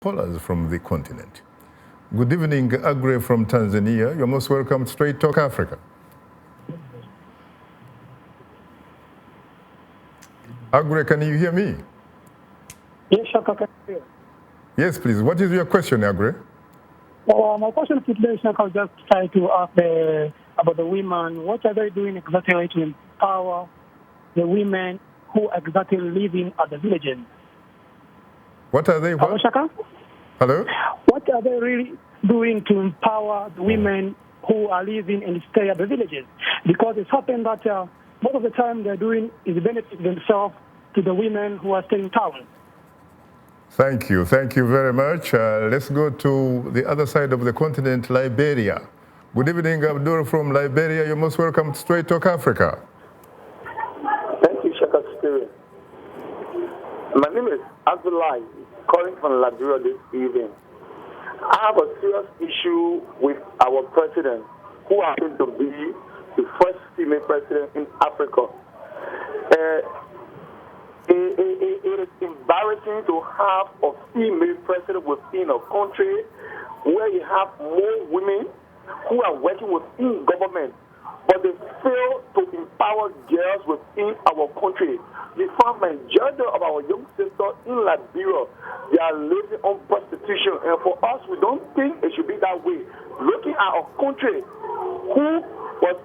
scholars from the continent. Good evening, Agre from Tanzania. You're most welcome to Straight Talk Africa. Agre, can you hear me? Yes, Shaka, can you hear? Yes, please. What is your question, Agre? Well, my question today, Shaka, I just try to ask about the women. What are they doing exactly to empower the women who are exactly living at the villages? What are they? What? Hello, Shaka? Hello? What are they really doing to empower the women who are living and stay at the villages? Because it's happened that most of the time they're doing is benefit themselves to the women who are staying in town. Thank you. Thank you very much. Let's go to the other side of the continent, Liberia. Good evening, Abdul from Liberia. You're most welcome to Straight Talk Africa. Thank you, Shaka Spirit. My name is Abdullah, calling from Liberia this evening. I have a serious issue with our president, who happens to be the first female president in Africa. It is embarrassing to have a female president within a country where you have more women who are working within government, but they fail to empower girls within our country. We found majority of our young sisters in Liberia, they are living on prostitution, and for us, we don't think it should be that way. Looking at a country who was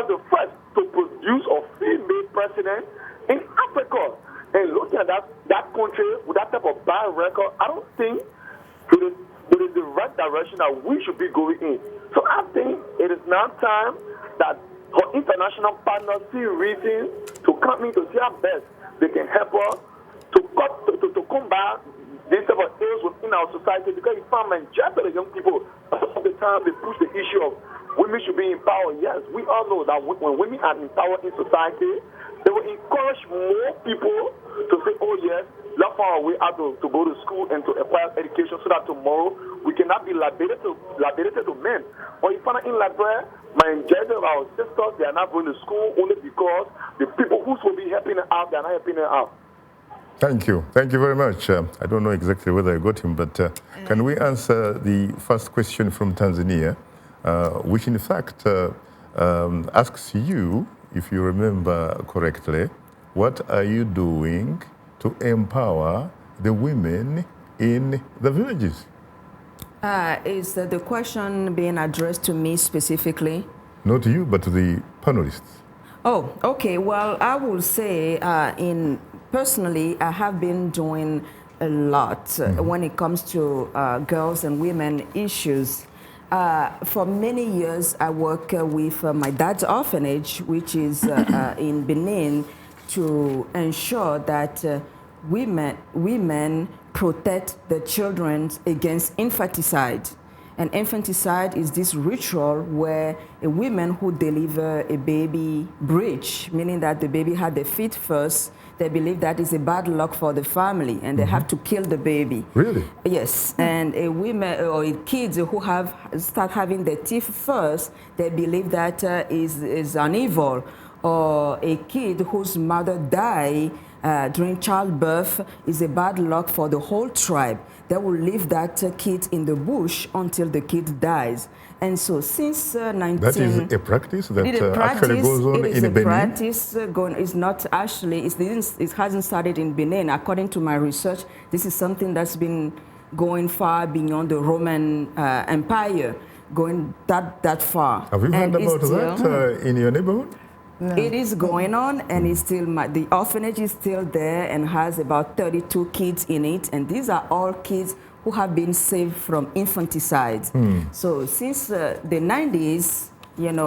the first to produce a female president in Africa, and looking at that country with that type of bad record, I don't think it is the right direction that we should be going in. So I think it is now time that our international partners see reason to come in to see how best they can help us to combat this type of ills within our society, because you find majority of the young people, most of the time they push the issue of women should be empowered. Yes, we all know that when women are empowered in society, they will encourage more people to say, oh yes, not far away out to go to school and to acquire education so that tomorrow we cannot be liberated to men. But you find out in Liberia, majority of our sisters, they are not going to school only because the people who should be helping them out, they are not helping them out. Thank you. Thank you very much. I don't know exactly whether I got him, but can we answer the first question from Tanzania, which in fact asks you, if you remember correctly, what are you doing to empower the women in the villages? Is the question being addressed to me specifically? Not to you, but to the panelists. Oh, okay. Well, I will say personally, I have been doing a lot when it comes to girls and women issues. For many years, I work with my dad's orphanage, which is in Benin, to ensure that women protect the children against infanticide. And infanticide is this ritual where a woman who deliver a baby breech, meaning that the baby had the feet first, they believe that is a bad luck for the family, and they have to kill the baby. Really? Yes, and a women or kids who start having their teeth first, they believe that is an evil. Or a kid whose mother died during childbirth is a bad luck for the whole tribe. They will leave that kid in the bush until the kid dies. And so since That is a practice that actually goes on in Benin? It is a practice it's not actually, it hasn't started in Benin. According to my research, this is something that's been going far beyond the Roman Empire, going that far. Have you heard about that in your neighborhood? No. It is going on, and it's still the orphanage is still there and has about 32 kids in it, and these are all kids who have been saved from infanticide. So since the 90s,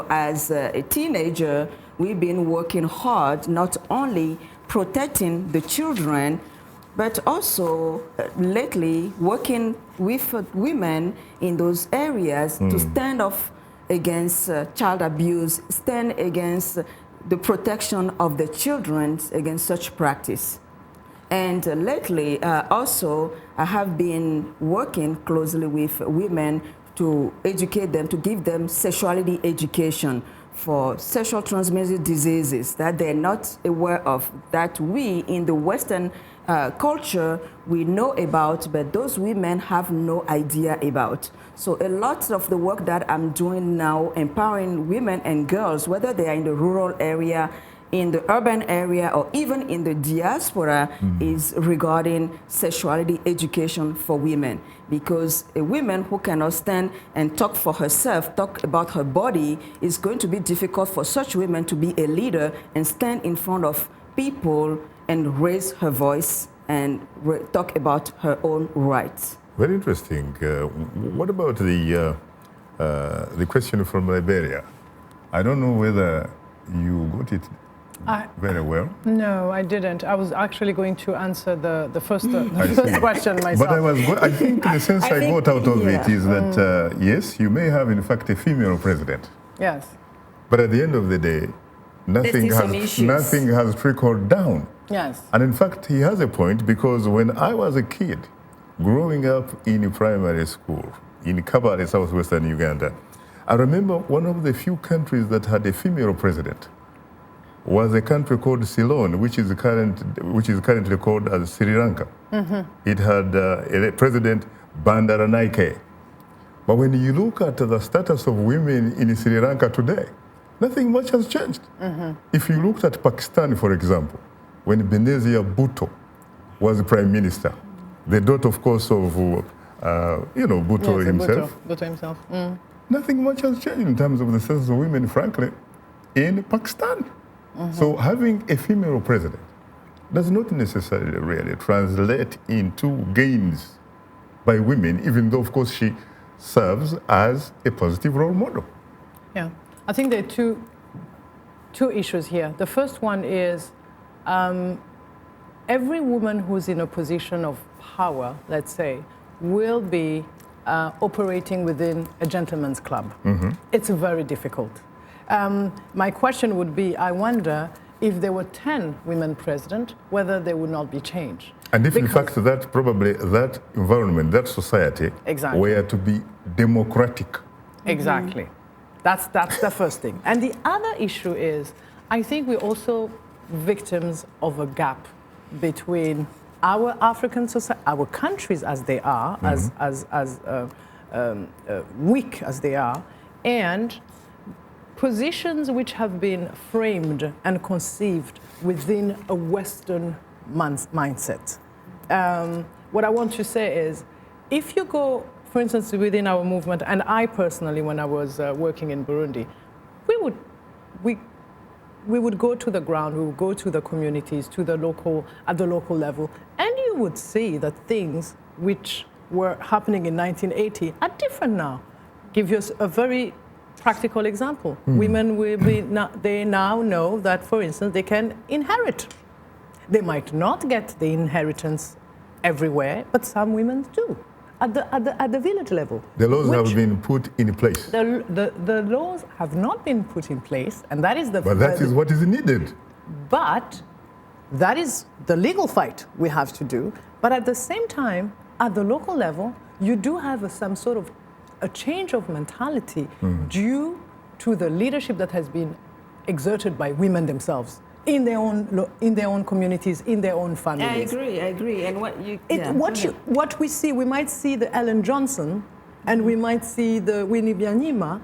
as a teenager, we've been working hard, not only protecting the children, but also lately working with women in those areas to stand off against child abuse, stand against the protection of the children against such practice. And lately, also, I have been working closely with women to educate them, to give them sexuality education for sexual transmitted diseases that they're not aware of, that we in the Western culture we know about, but those women have no idea about. So a lot of the work that I'm doing now, empowering women and girls, whether they are in the rural area, in the urban area, or even in the diaspora, is regarding sexuality education for women. Because a woman who cannot stand and talk for herself, talk about her body, is going to be difficult for such women to be a leader and stand in front of people and raise her voice and talk about her own rights. Very interesting. What about the question from Liberia? I don't know whether you got it very well. No, I didn't. I was actually going to answer the first question myself. But I think the sense I got out of it is that, yes, you may have, in fact, a female president. Yes. But at the end of the day, nothing has trickled down. Yes. And in fact, he has a point, because when I was a kid, growing up in primary school in Kabale, southwestern Uganda, I remember one of the few countries that had a female president was a country called Ceylon, which is currently called as Sri Lanka. It had a president, Bandaranaike. But when you look at the status of women in Sri Lanka today, nothing much has changed. If you looked at Pakistan, for example, when Benazir Bhutto was the prime minister, the daughter, of course, of Bhutto himself. Bhutto himself. Nothing much has changed in terms of the status of women, frankly, in Pakistan. So having a female president does not necessarily really translate into gains by women, even though, of course, she serves as a positive role model. Yeah, I think there are two issues here. The first one is every woman who's in a position of power, let's say, will be operating within a gentleman's club. It's very difficult. My question would be, I wonder if there were 10 women president, whether there would not be change. And if, in fact, that environment, that society, were to be democratic. Exactly. That's the first thing. And the other issue is, I think we're also victims of a gap between our African society, our countries as they are, as weak as they are, and positions which have been framed and conceived within a Western mindset. What I want to say is, if you go, for instance, within our movement, and I personally, when I was working in Burundi, we would go to the ground, we would go to the communities, at the local level, and you would see that things which were happening in 1980 are different now. Give you a very practical example. Women they now know that, for instance, they can inherit. They might not get the inheritance everywhere, but some women do. At the village level. The laws have been put in place. The laws have not been put in place, and that is But that is what is needed. But that is the legal fight we have to do. But at the same time, at the local level, you do have some sort of a change of mentality due to the leadership that has been exerted by women themselves in their own communities, in their own families. I agree. And what we see, we might see the Ellen Johnson, and we might see the Winnie Byanyima,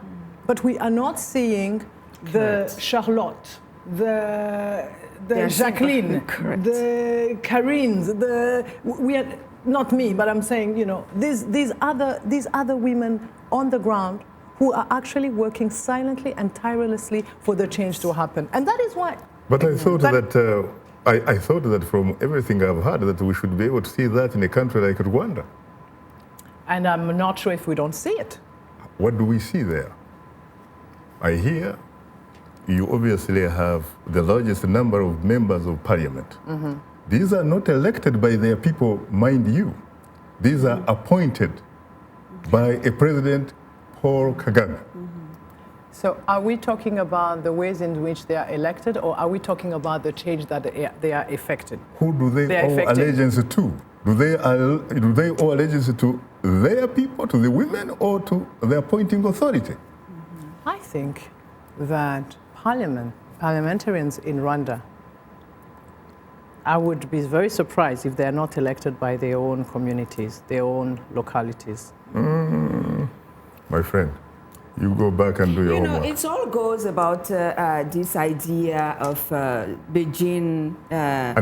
but we are not seeing the Charlotte, the Jacqueline, the Carines, we are. Not me, but I'm saying, these other women on the ground who are actually working silently and tirelessly for the change to happen, and that is why. But I thought I thought that from everything I've heard that we should be able to see that in a country like Rwanda. And I'm not sure if we don't see it. What do we see there? I hear you obviously have the largest number of members of parliament. These are not elected by their people, mind you. These are appointed by a President Paul Kagame. So are we talking about the ways in which they are elected, or are we talking about the change that they are effected? Who do they owe allegiance to? Do they owe allegiance to their people, to the women, or to the appointing authority? I think that parliamentarians in Rwanda I would be very surprised if they are not elected by their own communities, their own localities. My friend, you go back and do your homework. It all goes about this idea of Beijing.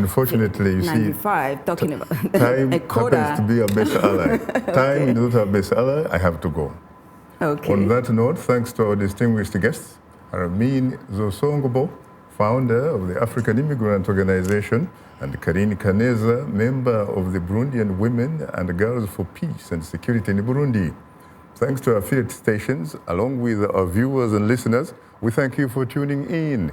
Unfortunately, you 95, talking about time a quota. happens to be our best ally. Time is not our best ally. I have to go. Okay. On that note, thanks to our distinguished guests, Hermine Zossooungbo, founder of the African Immigrant Organization, and Carine Kaneza, member of the Burundian Women and Girls for Peace and Security in Burundi. Thanks to our affiliate stations, along with our viewers and listeners, we thank you for tuning in.